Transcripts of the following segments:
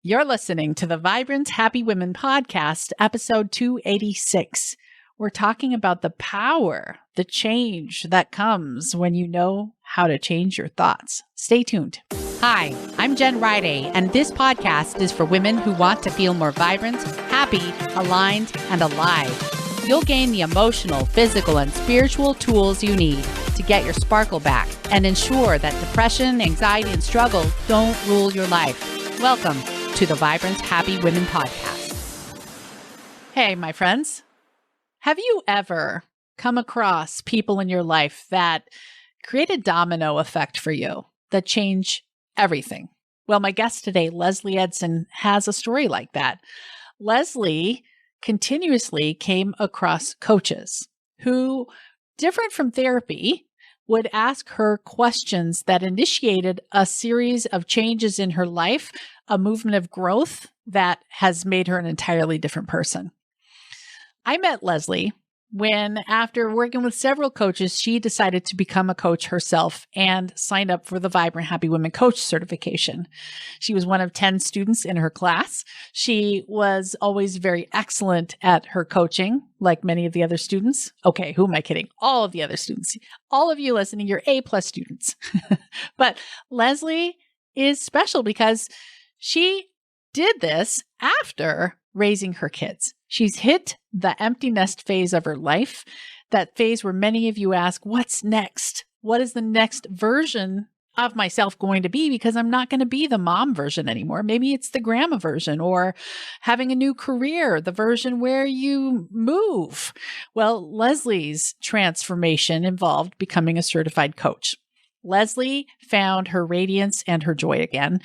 You're listening to the Vibrant Happy Women podcast, episode 286. We're talking about the power, the change that comes when you know how to change your thoughts. Stay tuned. Hi, I'm Jen Riday, and this podcast is for women who want to feel more vibrant, happy, aligned, and alive. You'll gain the emotional, physical, and spiritual tools you need to get your sparkle back and ensure that depression, anxiety, and struggle don't rule your life. Welcome to the Vibrant Happy Women podcast. Hey, my friends. Have you ever come across people in your life that create a domino effect for you that change everything? Well, my guest today, Lezlie Eidson, has a story like that. Lezlie continuously came across coaches who, different from therapy, would ask her questions that initiated a series of changes in her life, a movement of growth that has made her an entirely different person. I met Lezlie when, after working with several coaches, she decided to become a coach herself and signed up for the Vibrant Happy Women Coach certification. She was one of 10 students in her class. She was always very excellent at her coaching, like many of the other students. Okay, who am I kidding? All of the other students. All of you listening, you're A+ students. But Lezlie is special because she did this after raising her kids. She's hit the empty nest phase of her life, that phase where many of you ask, what's next? What is the next version of myself going to be? Because I'm not going to be the mom version anymore. Maybe it's the grandma version, or having a new career, the version where you move. Well, Leslie's transformation involved becoming a certified coach. Lezlie found her radiance and her joy again.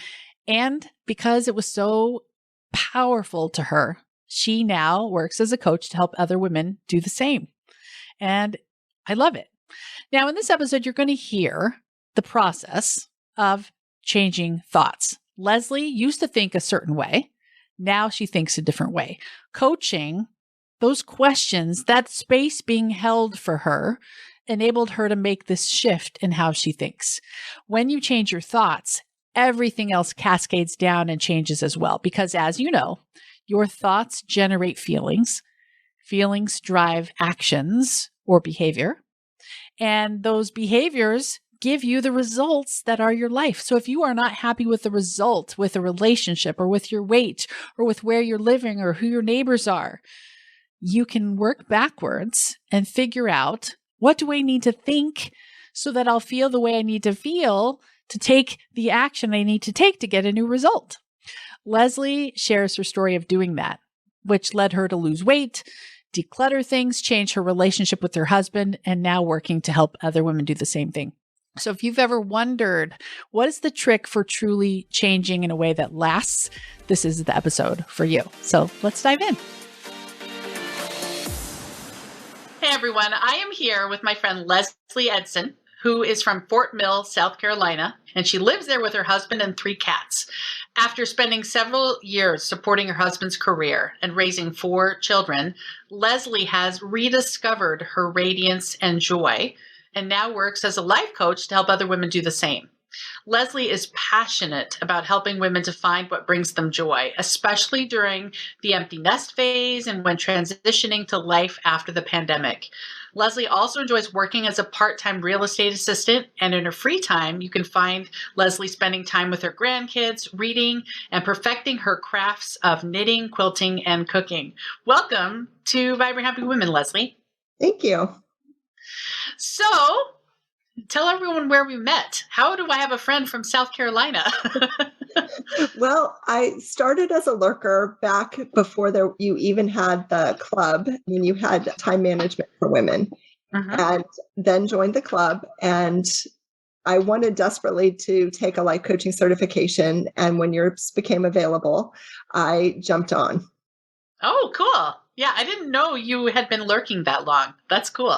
And because it was so powerful to her, she now works as a coach to help other women do the same. And I love it. Now, in this episode, you're going to hear the process of changing thoughts. Lezlie used to think a certain way. Now she thinks a different way. Coaching, those questions, that space being held for her, enabled her to make this shift in how she thinks. When you change your thoughts, everything else cascades down and changes as well. Because as you know, your thoughts generate feelings. Feelings drive actions or behavior. And those behaviors give you the results that are your life. So if you are not happy with the result, with a relationship or with your weight or with where you're living or who your neighbors are, you can work backwards and figure out, what do I need to think so that I'll feel the way I need to feel to take the action I need to take to get a new result? Lezlie shares her story of doing that, which led her to lose weight, declutter things, change her relationship with her husband, and now working to help other women do the same thing. So if you've ever wondered, what is the trick for truly changing in a way that lasts? This is the episode for you. So let's dive in. Hey everyone, I am here with my friend Lezlie Eidson, who is from Fort Mill, South Carolina, and she lives there with her husband and 3 cats. After spending several years supporting her husband's career and raising 4 children, Lezlie has rediscovered her radiance and joy and now works as a life coach to help other women do the same. Lezlie is passionate about helping women to find what brings them joy, especially during the empty nest phase and when transitioning to life after the pandemic. Lezlie also enjoys working as a part-time real estate assistant, and in her free time, you can find Lezlie spending time with her grandkids, reading, and perfecting her crafts of knitting, quilting, and cooking. Welcome to Vibrant Happy Women, Lezlie. Thank you. So, tell everyone where we met. How do I have a friend from South Carolina? Well, I started as a lurker back before you even had the club. When you had time management for women, and then joined the club. And I wanted desperately to take a life coaching certification. And when yours became available, I jumped on. Oh, cool. Yeah, I didn't know you had been lurking that long. That's cool.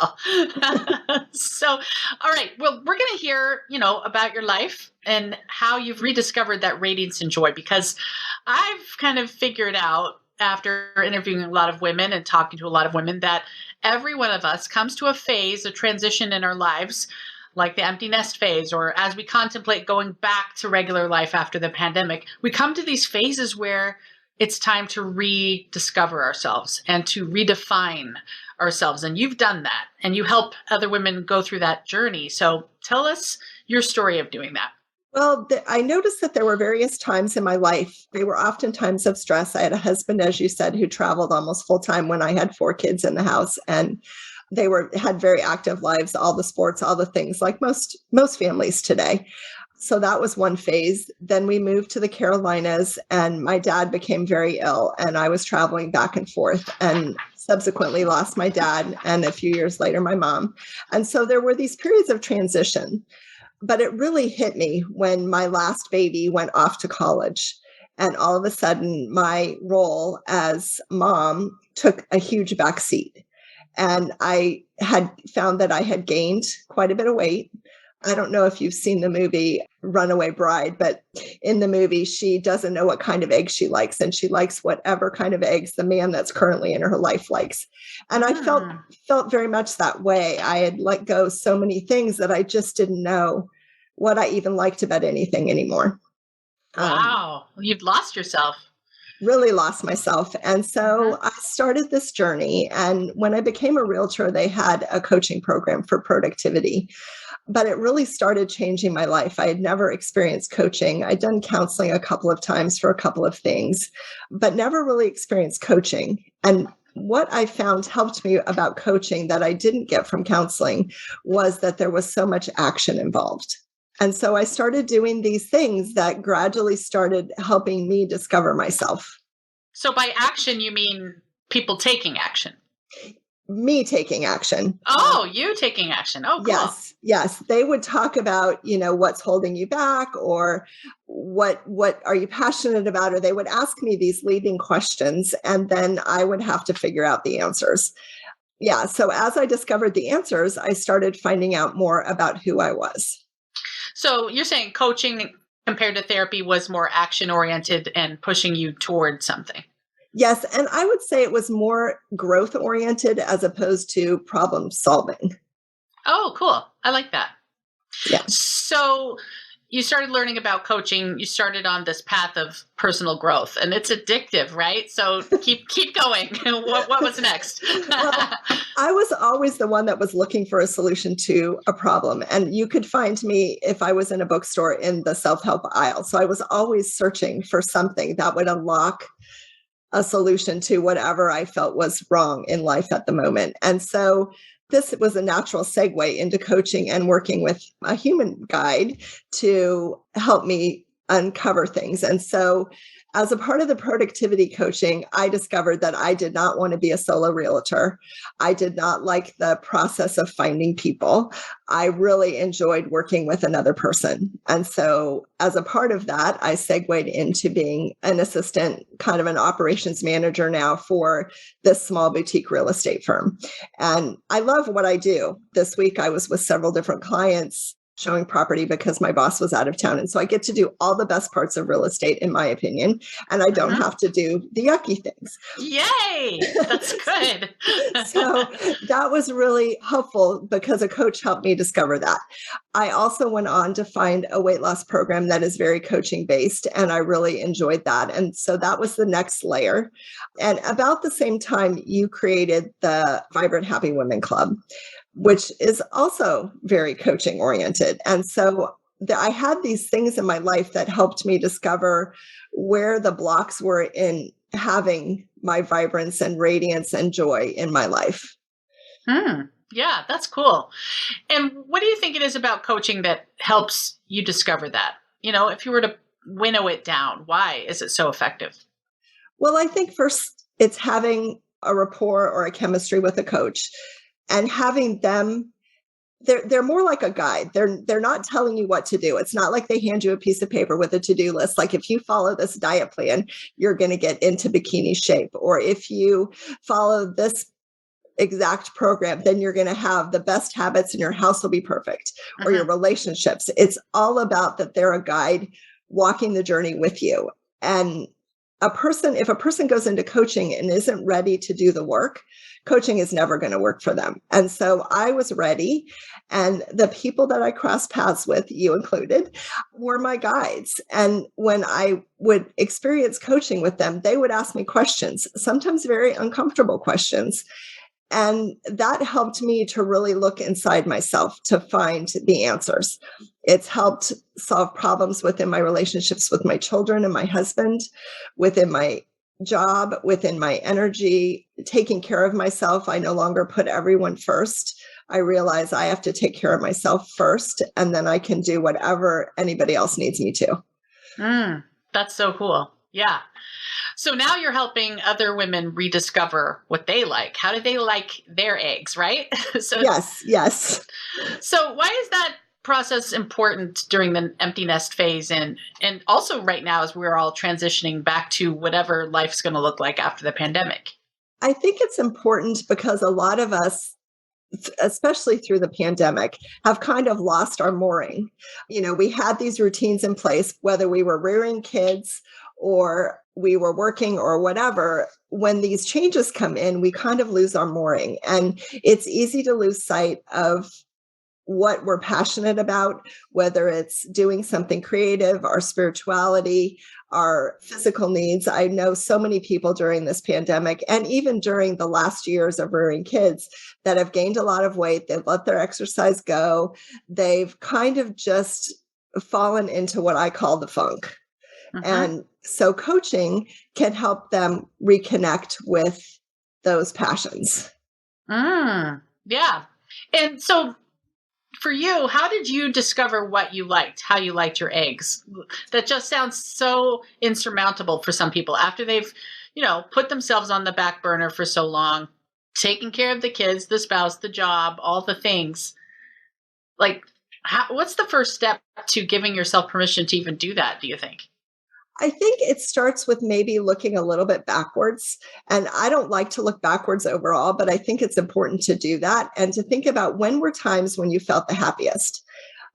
So, all right. Well, we're going to hear, about your life and how you've rediscovered that radiance and joy, because I've kind of figured out after interviewing a lot of women and talking to a lot of women that every one of us comes to a phase, a transition in our lives like the empty nest phase, or as we contemplate going back to regular life after the pandemic, we come to these phases where it's time to rediscover ourselves and to redefine ourselves. And you've done that, and you help other women go through that journey. So tell us your story of doing that. Well, I noticed that there were various times in my life. They were often times of stress. I had a husband, as you said, who traveled almost full time when I had 4 kids in the house, and they had very active lives, all the sports, all the things like most families today. So that was one phase. Then we moved to the Carolinas, and my dad became very ill, and I was traveling back and forth, and subsequently lost my dad, and a few years later, my mom. And so there were these periods of transition. But it really hit me when my last baby went off to college. And all of a sudden, my role as mom took a huge backseat. And I had found that I had gained quite a bit of weight. I don't know if you've seen the movie Runaway Bride, but in the movie, she doesn't know what kind of eggs she likes. And she likes whatever kind of eggs the man that's currently in her life likes. And I felt very much that way. I had let go so many things that I just didn't know what I even liked about anything anymore. Wow. You've lost yourself. Really lost myself. And so I started this journey. And when I became a realtor, they had a coaching program for productivity. But it really started changing my life. I had never experienced coaching. I'd done counseling a couple of times for a couple of things, but never really experienced coaching. And what I found helped me about coaching that I didn't get from counseling was that there was so much action involved. And so I started doing these things that gradually started helping me discover myself. So by action, you mean people taking action? Me taking action. Oh, you taking action. Oh, cool. Yes. They would talk about, what's holding you back, or what are you passionate about? Or they would ask me these leading questions, and then I would have to figure out the answers. Yeah. So as I discovered the answers, I started finding out more about who I was. So you're saying coaching compared to therapy was more action oriented and pushing you toward something. Yes. And I would say it was more growth oriented as opposed to problem solving. Oh, cool. I like that. Yeah. So you started learning about coaching. You started on this path of personal growth, and it's addictive, right? So keep going. What was next? Well, I was always the one that was looking for a solution to a problem. And you could find me if I was in a bookstore in the self-help aisle. So I was always searching for something that would unlock a solution to whatever I felt was wrong in life at the moment. And so this was a natural segue into coaching and working with a human guide to help me uncover things. And so as a part of the productivity coaching, I discovered that I did not want to be a solo realtor. I did not like the process of finding people. I really enjoyed working with another person. And so as a part of that, I segued into being an assistant, kind of an operations manager now for this small boutique real estate firm. And I love what I do. This week, I was with several different clients showing property because my boss was out of town. And so I get to do all the best parts of real estate, in my opinion, and I don't have to do the yucky things. Yay! That's good. So that was really helpful because a coach helped me discover that. I also went on to find a weight loss program that is very coaching based, and I really enjoyed that. And so that was the next layer. And about the same time, you created the Vibrant Happy Women Club, which is also very coaching oriented. And so I had these things in my life that helped me discover where the blocks were in having my vibrance and radiance and joy in my life. Yeah, that's cool. And what do you think it is about coaching that helps you discover that? If you were to winnow it down, why is it so effective? Well, I think first it's having a rapport or a chemistry with a coach. And having them, they're more like a guide. They're not telling you what to do. It's not like they hand you a piece of paper with a to-do list. Like if you follow this diet plan, you're going to get into bikini shape. Or if you follow this exact program, then you're going to have the best habits and your house will be perfect, or your relationships. It's all about that they're a guide walking the journey with you. And if a person goes into coaching and isn't ready to do the work, coaching is never going to work for them. And so I was ready. And the people that I crossed paths with, you included, were my guides. And when I would experience coaching with them, they would ask me questions, sometimes very uncomfortable questions. And that helped me to really look inside myself to find the answers. It's helped solve problems within my relationships with my children and my husband, within my job, within my energy, taking care of myself. I no longer put everyone first. I realize I have to take care of myself first, and then I can do whatever anybody else needs me to. That's so cool. Yeah. So now you're helping other women rediscover what they like. How do they like their eggs, right? Yes. So why is that process important during the empty nest phase and also right now as we're all transitioning back to whatever life's going to look like after the pandemic? I think it's important because a lot of us, especially through the pandemic, have kind of lost our mooring. We had these routines in place, whether we were rearing kids or we were working or whatever. When these changes come in, we kind of lose our mooring. And it's easy to lose sight of what we're passionate about, whether it's doing something creative, our spirituality, our physical needs. I know so many people during this pandemic and even during the last years of rearing kids that have gained a lot of weight. They've let their exercise go. They've kind of just fallen into what I call the funk. And so coaching can help them reconnect with those passions. Yeah. And so for you, how did you discover what you liked, how you liked your eggs? That just sounds so insurmountable for some people after they've, put themselves on the back burner for so long, taking care of the kids, the spouse, the job, all the things. Like, what's the first step to giving yourself permission to even do that, do you think? I think it starts with maybe looking a little bit backwards. And I don't like to look backwards overall, but I think it's important to do that and to think about when were times when you felt the happiest.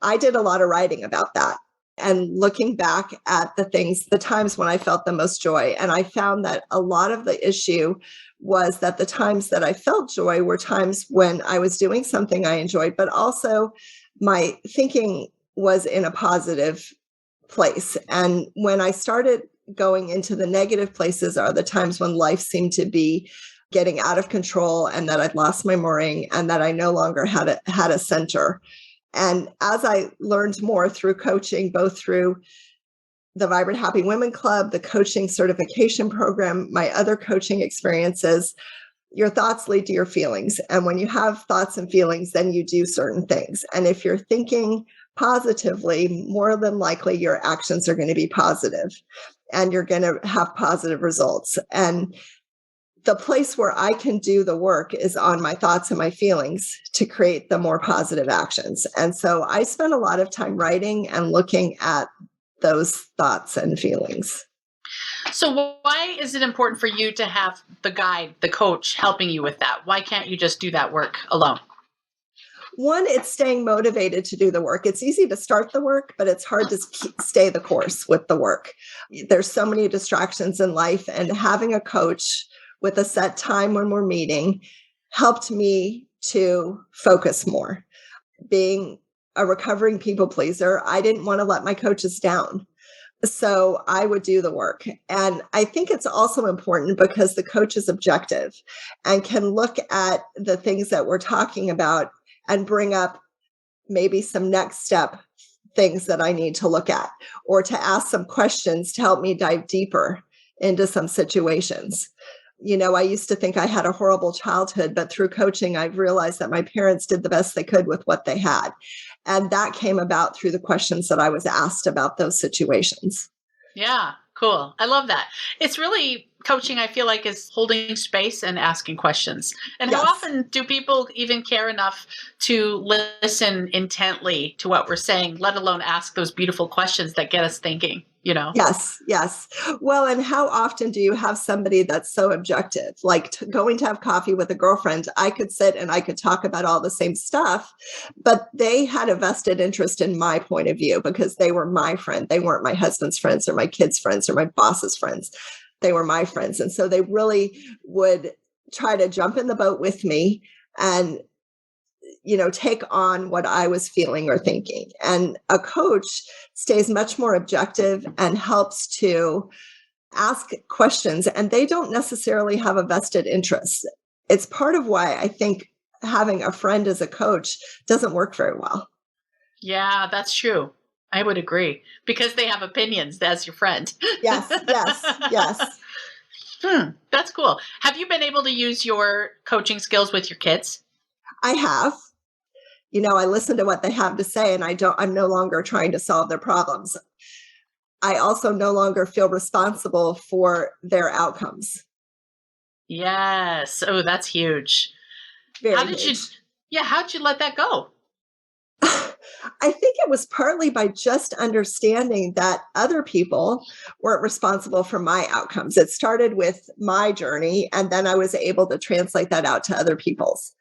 I did a lot of writing about that and looking back at the times when I felt the most joy. And I found that a lot of the issue was that the times that I felt joy were times when I was doing something I enjoyed, but also my thinking was in a positive place. And when I started going into the negative places are the times when life seemed to be getting out of control and that I'd lost my mooring and that I no longer had a center. And as I learned more through coaching, both through the Vibrant Happy Women Club, the coaching certification program, my other coaching experiences, your thoughts lead to your feelings. And when you have thoughts and feelings, then you do certain things. And if you're thinking positively, more than likely your actions are going to be positive and you're going to have positive results. And the place where I can do the work is on my thoughts and my feelings to create the more positive actions. And so I spend a lot of time writing and looking at those thoughts and feelings. So why is it important for you to have the guide, the coach helping you with that? Why can't you just do that work alone? One, it's staying motivated to do the work. It's easy to start the work, but it's hard to stay the course with the work. There's so many distractions in life, and having a coach with a set time when we're meeting helped me to focus more. Being a recovering people pleaser, I didn't want to let my coaches down. So I would do the work. And I think it's also important because the coach is objective and can look at the things that we're talking about and bring up maybe some next step things that I need to look at, or to ask some questions to help me dive deeper into some situations. I used to think I had a horrible childhood, but through coaching, I've realized that my parents did the best they could with what they had. And that came about through the questions that I was asked about those situations. Yeah, cool. I love that. It's really coaching, I feel like, is holding space and asking questions. And Yes. How often do people even care enough to listen intently to what we're saying, let alone ask those beautiful questions that get us thinking? Yes. Well, and how often do you have somebody that's so objective, like going to have coffee with a girlfriend? I could sit and I could talk about all the same stuff, but they had a vested interest in my point of view because they were my friend. They weren't my husband's friends or my kids' friends or my boss's friends. they were my friends. And so they really would try to jump in the boat with me and, take on what I was feeling or thinking. And a coach stays much more objective and helps to ask questions, and they don't necessarily have a vested interest. It's part of why I think having a friend as a coach doesn't work very well. Yeah, that's true. I would agree, because they have opinions as your friend. Yes, yes, yes. That's cool. Have you been able to use your coaching skills with your kids? I have. I listen to what they have to say, and I'm no longer trying to solve their problems. I also no longer feel responsible for their outcomes. Yes. Oh, that's huge. Very huge. How did you let that go? I think it was partly by just understanding that other people weren't responsible for my outcomes. It started with my journey, and then I was able to translate that out to other people's.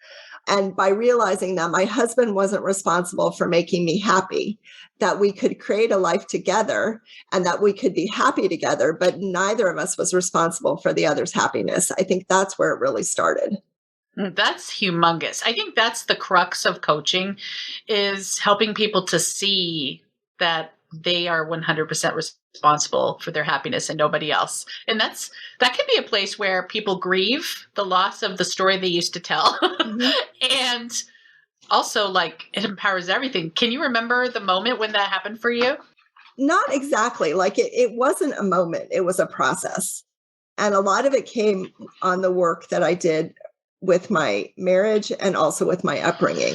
And by realizing that my husband wasn't responsible for making me happy, that we could create a life together and that we could be happy together, but neither of us was responsible for the other's happiness. I think that's where it really started. That's humongous. I think that's the crux of coaching, is helping people to see that they are 100% responsible for their happiness and nobody else. And that can be a place where people grieve the loss of the story they used to tell. Mm-hmm. And also, it empowers everything. Can you remember the moment when that happened for you? Not exactly. It wasn't a moment. It was a process. And a lot of it came on the work that I did with my marriage and also with my upbringing.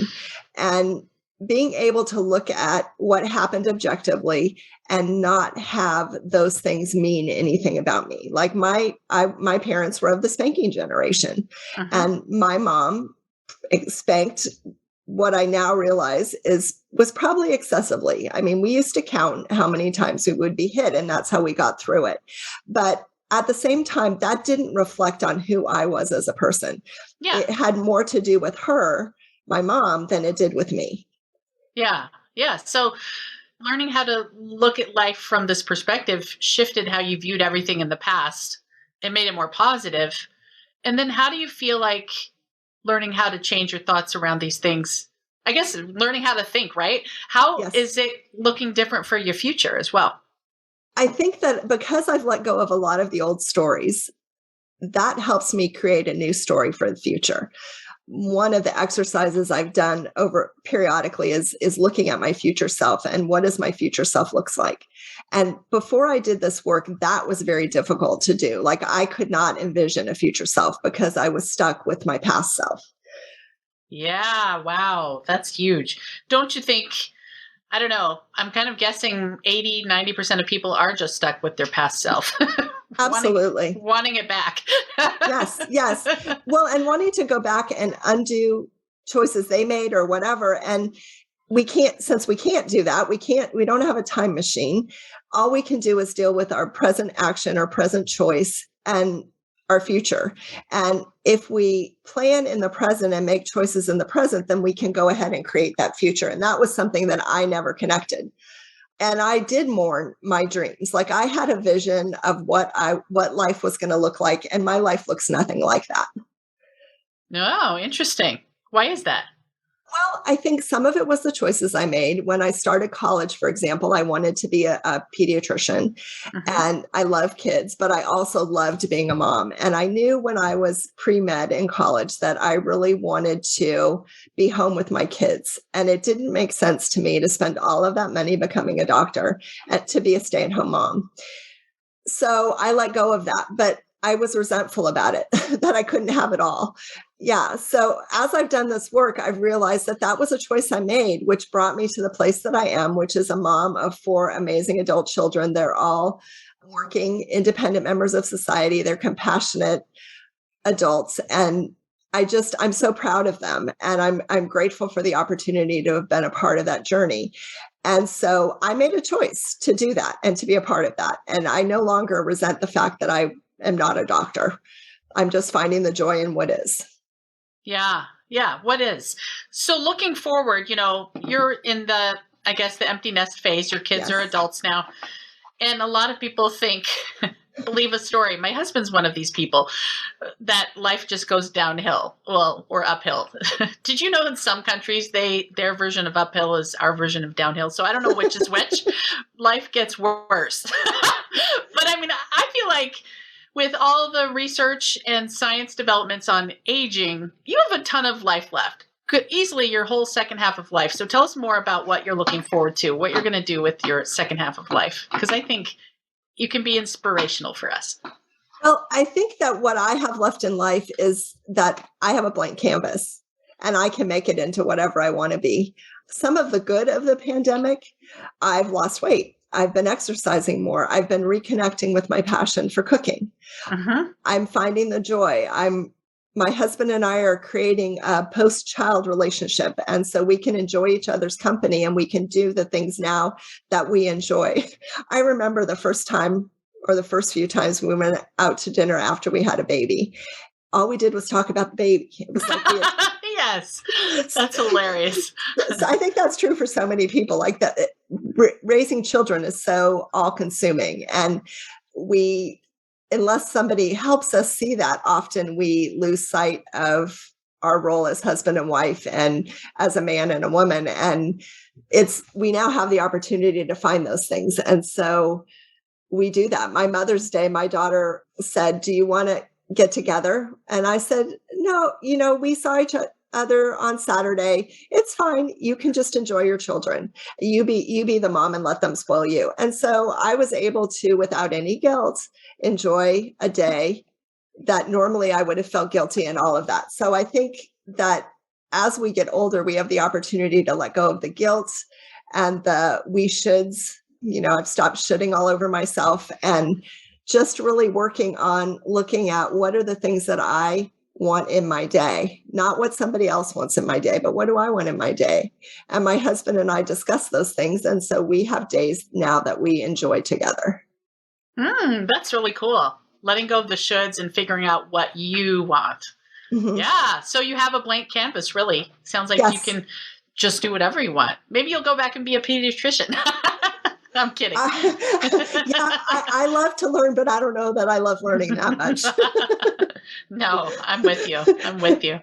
And being able to look at what happened objectively and not have those things mean anything about me. Like my parents were of the spanking generation, and my mom spanked what I now realize was probably excessively. I mean, we used to count how many times we would be hit, and that's how we got through it. But at the same time, that didn't reflect on who I was as a person. Yeah. It had more to do with her, my mom, than it did with me. Yeah. Yeah. So learning how to look at life from this perspective shifted how you viewed everything in the past. It made it more positive. And then how do you feel like learning how to change your thoughts around these things? I guess learning how to think, right? How is it looking different for your future as well? I think that because I've let go of a lot of the old stories, that helps me create a new story for the future. One of the exercises I've done over periodically is looking at my future self and what does my future self looks like. And before I did this work, that was very difficult to do. I could not envision a future self because I was stuck with my past self. Yeah, wow, that's huge. Don't you think, I don't know, I'm kind of guessing 80, 90% of people are just stuck with their past self. Absolutely. Wanting it back. Yes. Well, and wanting to go back and undo choices they made or whatever. And since we can't do that, we don't have a time machine. All we can do is deal with our present action, our present choice, and our future. And if we plan in the present and make choices in the present, then we can go ahead and create that future. And that was something that I never connected. And I did mourn my dreams. I had a vision of what life was going to look like, and my life looks nothing like that. Oh, interesting. Why is that? Well, I think some of it was the choices I made. When I started college, for example, I wanted to be a pediatrician, and I love kids, but I also loved being a mom. And I knew when I was pre-med in college that I really wanted to be home with my kids. And it didn't make sense to me to spend all of that money becoming a doctor and to be a stay-at-home mom. So I let go of that, but I was resentful about it, that I couldn't have it all. Yeah. So as I've done this work, I've realized that was a choice I made, which brought me to the place that I am, which is a mom of 4 amazing adult children. They're all working, independent members of society. They're compassionate adults. And I'm so proud of them. And I'm grateful for the opportunity to have been a part of that journey. And so I made a choice to do that and to be a part of that. And I no longer resent the fact that I am not a doctor. I'm just finding the joy in what is. Yeah. Yeah. What is? So looking forward, you're in the empty nest phase. Your kids are adults now. And a lot of people think, believe a story. My husband's one of these people that life just goes downhill, or uphill. Did you know in some countries their version of uphill is our version of downhill? So I don't know which is which. Life gets worse. But I mean, I feel like with all the research and science developments on aging, you have a ton of life left. Could easily your whole second half of life. So tell us more about what you're looking forward to, what you're going to do with your second half of life, because I think you can be inspirational for us. Well, I think that what I have left in life is that I have a blank canvas and I can make it into whatever I want to be. Some of the good of the pandemic, I've lost weight. I've been exercising more. I've been reconnecting with my passion for cooking. I'm finding the joy. My husband and I are creating a post-child relationship. And so we can enjoy each other's company and we can do the things now that we enjoy. I remember the first time or the first few times we went out to dinner after we had a baby. All we did was talk about the baby. It was like yes, that's hilarious. So I think that's true for so many people. Like that, raising children is so all-consuming, and unless somebody helps us see that, often we lose sight of our role as husband and wife, and as a man and a woman. And we now have the opportunity to find those things, and so we do that. My Mother's Day, my daughter said, "Do you want to get together?" And I said, "No, we saw each other on Saturday. It's fine. You can just enjoy your children. You be the mom and let them spoil you." And so I was able to, without any guilt, enjoy a day that normally I would have felt guilty and all of that. So I think that as we get older, we have the opportunity to let go of the guilt and the we shoulds. I've stopped shoulding all over myself and just really working on looking at what are the things that I want in my day, not what somebody else wants in my day, but what do I want in my day? And my husband and I discuss those things. And so we have days now that we enjoy together. That's really cool. Letting go of the shoulds and figuring out what you want. Yeah. So you have a blank canvas, really. Sounds like you can just do whatever you want. Maybe you'll go back and be a pediatrician. I'm kidding. I love to learn, but I don't know that I love learning that much. No, I'm with you.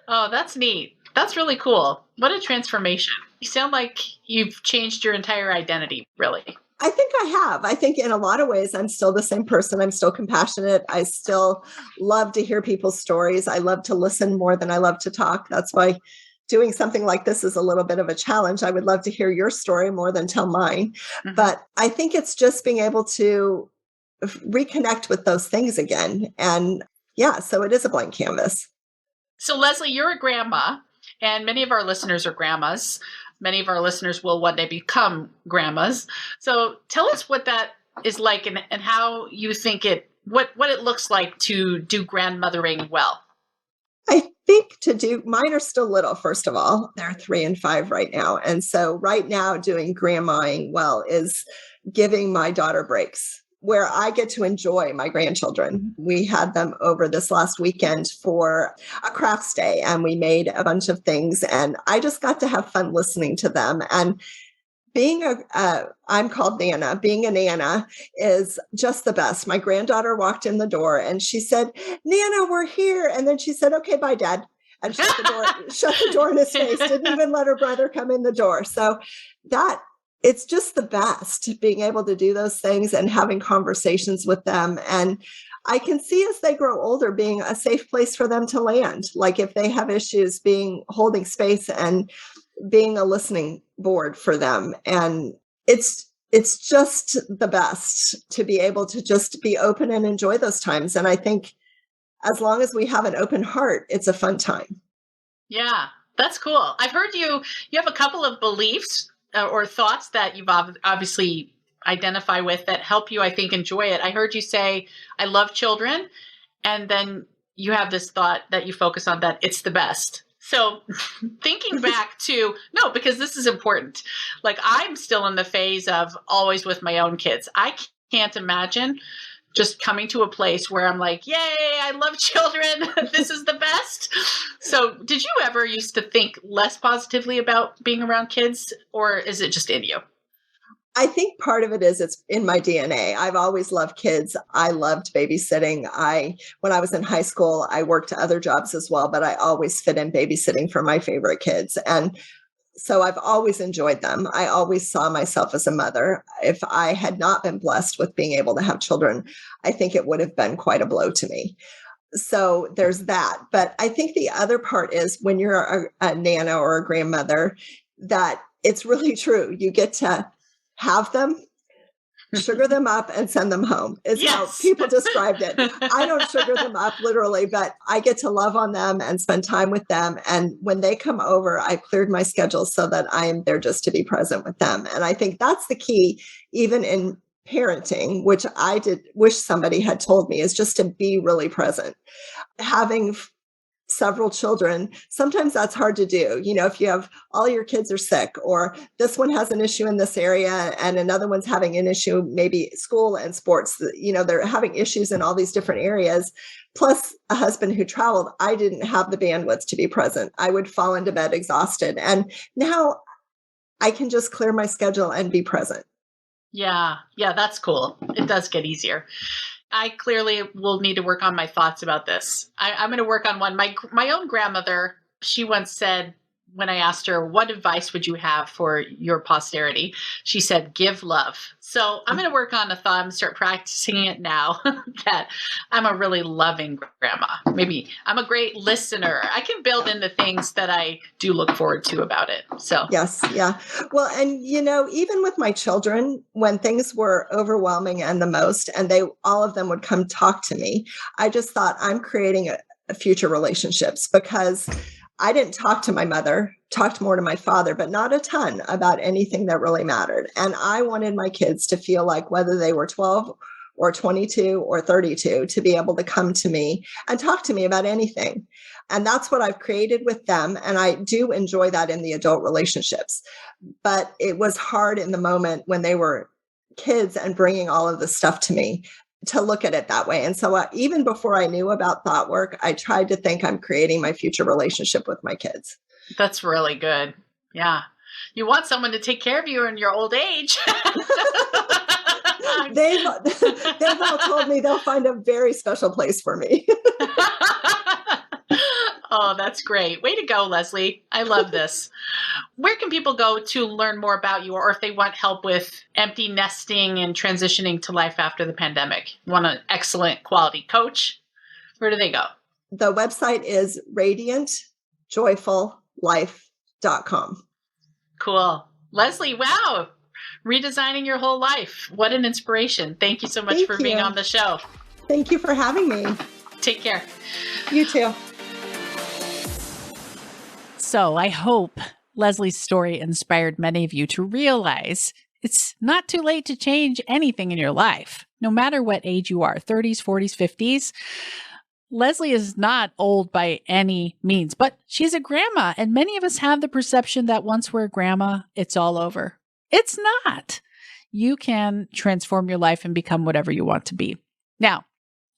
Oh, that's neat. That's really cool. What a transformation. You sound like you've changed your entire identity, really. I think I have. I think in a lot of ways, I'm still the same person. I'm still compassionate. I still love to hear people's stories. I love to listen more than I love to talk. That's why doing something like this is a little bit of a challenge. I would love to hear your story more than tell mine. But I think it's just being able to reconnect with those things again. And so it is a blank canvas. So Lezlie, you're a grandma, and many of our listeners are grandmas. Many of our listeners will one day become grandmas. So tell us what that is like and how you think what it looks like to do grandmothering well. I think mine are still little, first of all. They're 3 and 5 right now. And so right now doing grandmaing well is giving my daughter breaks where I get to enjoy my grandchildren. We had them over this last weekend for a crafts day and we made a bunch of things and I just got to have fun listening to them. And I'm called Nana. Being a Nana is just the best. My granddaughter walked in the door and she said, "Nana, we're here." And then she said, "Okay, bye, Dad." And shut the door in his face. Didn't even let her brother come in the door. So it's just the best being able to do those things and having conversations with them. And I can see as they grow older being a safe place for them to land. Like if they have issues, holding space and being a listening board for them. And it's just the best to be able to just be open and enjoy those times. And I think as long as we have an open heart, it's a fun time. Yeah, that's cool. I've heard you have a couple of beliefs or thoughts that you've obviously identify with that help you, I think, enjoy it. I heard you say, "I love children." And then you have this thought that you focus on that it's the best. So thinking back because this is important. Like I'm still in the phase of always with my own kids. I can't imagine just coming to a place where I'm like, "Yay, I love children. This is the best." So did you ever used to think less positively about being around kids, or is it just in you? I think part of it is it's in my DNA. I've always loved kids. I loved babysitting. When I was in high school, I worked other jobs as well, but I always fit in babysitting for my favorite kids. And so I've always enjoyed them. I always saw myself as a mother. If I had not been blessed with being able to have children, I think it would have been quite a blow to me. So there's that. But I think the other part is when you're a nana or a grandmother, that it's really true. You get to have them, sugar them up, and send them home is how people described it. I don't sugar them up literally, but I get to love on them and spend time with them. And when they come over, I cleared my schedule so that I am there just to be present with them. And I think that's the key, even in parenting, which I did wish somebody had told me, is just to be really present. Having several children, sometimes that's hard to do. If you have all your kids are sick, or this one has an issue in this area and another one's having an issue, maybe school and sports, they're having issues in all these different areas. Plus a husband who traveled, I didn't have the bandwidth to be present. I would fall into bed exhausted. And now I can just clear my schedule and be present. Yeah, that's cool. It does get easier. I clearly will need to work on my thoughts about this. I'm going to work on one. My own grandmother, she once said, when I asked her, what advice would you have for your posterity? She said, give love. So I'm going to work on a thought and start practicing it now that I'm a really loving grandma. Maybe I'm a great listener. I can build in the things that I do look forward to about it. So yes. Yeah. Well, and even with my children, when things were overwhelming and the most, and all of them would come talk to me, I just thought I'm creating a future relationships, because I didn't talk to my mother, talked more to my father, but not a ton about anything that really mattered. And I wanted my kids to feel like, whether they were 12 or 22 or 32, to be able to come to me and talk to me about anything. And that's what I've created with them. And I do enjoy that in the adult relationships. But it was hard in the moment when they were kids and bringing all of this stuff to me, to look at it that way. And so even before I knew about thought work, I tried to think I'm creating my future relationship with my kids. That's really good. Yeah. You want someone to take care of you in your old age. They've all told me they'll find a very special place for me. Oh, that's great. Way to go, Lezlie. I love this. Where can people go to learn more about you, or if they want help with empty nesting and transitioning to life after the pandemic? You want an excellent quality coach? Where do they go? The website is radiantjoyfullife.com. Cool. Lezlie, wow. Redesigning your whole life. What an inspiration. Thank you so much for being on the show. Thank you for having me. Take care. You too. So I hope Leslie's story inspired many of you to realize it's not too late to change anything in your life, no matter what age you are, 30s, 40s, 50s. Lezlie is not old by any means, but she's a grandma, and many of us have the perception that once we're a grandma, it's all over. It's not. You can transform your life and become whatever you want to be. Now,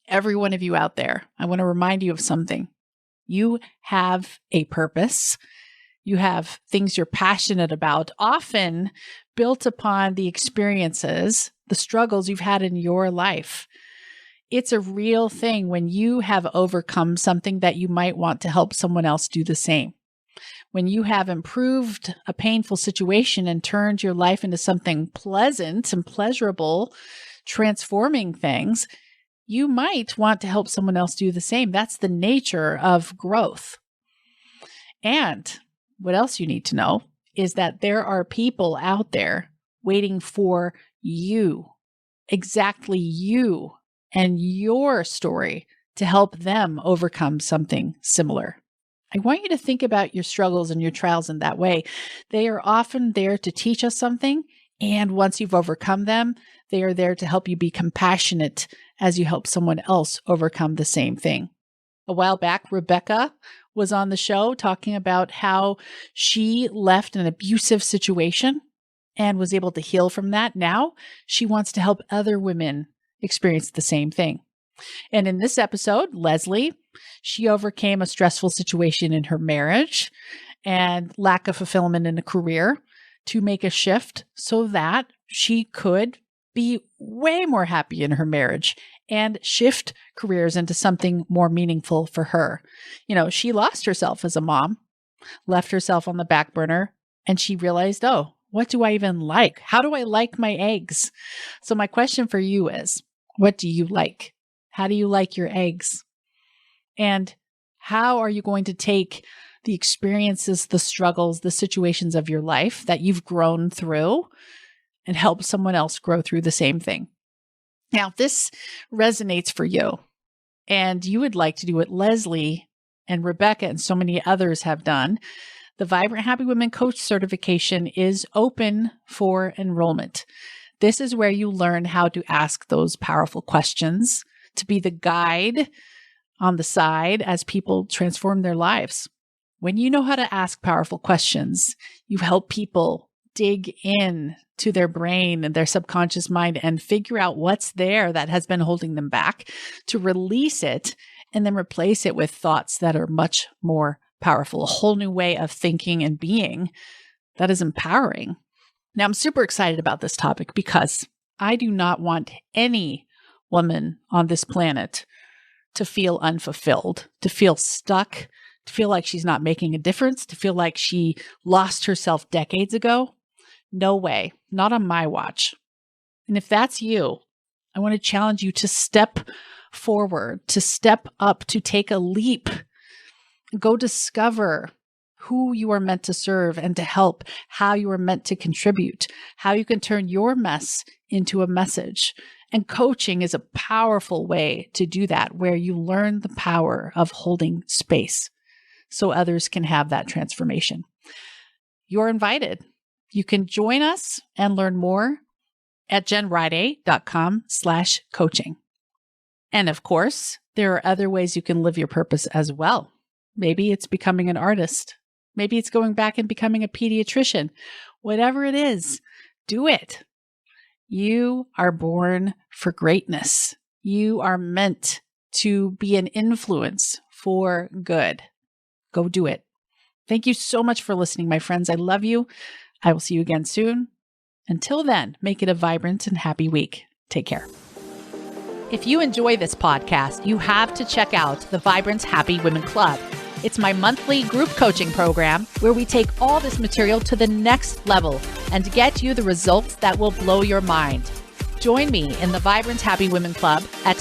every one of you out there, I want to remind you of something. You have a purpose. You have things you're passionate about, often built upon the experiences, the struggles you've had in your life. It's a real thing when you have overcome something that you might want to help someone else do the same. When you have improved a painful situation and turned your life into something pleasant and pleasurable, transforming things, you might want to help someone else do the same. That's the nature of growth. And what else you need to know is that there are people out there waiting for you, exactly you and your story, to help them overcome something similar. I want you to think about your struggles and your trials in that way. They are often there to teach us something. And once you've overcome them, they are there to help you be compassionate as you help someone else overcome the same thing. A while back, Rebecca was on the show talking about how she left an abusive situation and was able to heal from that. Now she wants to help other women experience the same thing. And in this episode, Lezlie, she overcame a stressful situation in her marriage and lack of fulfillment in a career to make a shift so that she could be way more happy in her marriage and shift careers into something more meaningful for her. She lost herself as a mom, left herself on the back burner, and she realized, oh, what do I even like? How do I like my eggs? So my question for you is, what do you like? How do you like your eggs? And how are you going to take the experiences, the struggles, the situations of your life that you've grown through and help someone else grow through the same thing? Now, if this resonates for you and you would like to do what Lezlie and Rebecca and so many others have done, the Vibrant Happy Women Coach certification is open for enrollment. This is where you learn how to ask those powerful questions, to be the guide on the side as people transform their lives. When you know how to ask powerful questions, you help people dig in to their brain and their subconscious mind and figure out what's there that has been holding them back, to release it and then replace it with thoughts that are much more powerful, a whole new way of thinking and being that is empowering. Now, I'm super excited about this topic because I do not want any woman on this planet to feel unfulfilled, to feel stuck, to feel like she's not making a difference, to feel like she lost herself decades ago. No way, not on my watch. And if that's you, I want to challenge you to step forward, to step up, to take a leap, go discover who you are meant to serve and to help, how you are meant to contribute, how you can turn your mess into a message. And coaching is a powerful way to do that, where you learn the power of holding space so others can have that transformation. You're invited. You can join us and learn more at jenriday.com/coaching. And of course, there are other ways you can live your purpose as well. Maybe it's becoming an artist. Maybe it's going back and becoming a pediatrician. Whatever it is, do it. You are born for greatness. You are meant to be an influence for good. Go do it. Thank you so much for listening, my friends. I love you. I will see you again soon. Until then, make it a vibrant and happy week. Take care. If you enjoy this podcast, you have to check out the Vibrant Happy Women Club. It's my monthly group coaching program where we take all this material to the next level and get you the results that will blow your mind. Join me in the Vibrant Happy Women Club at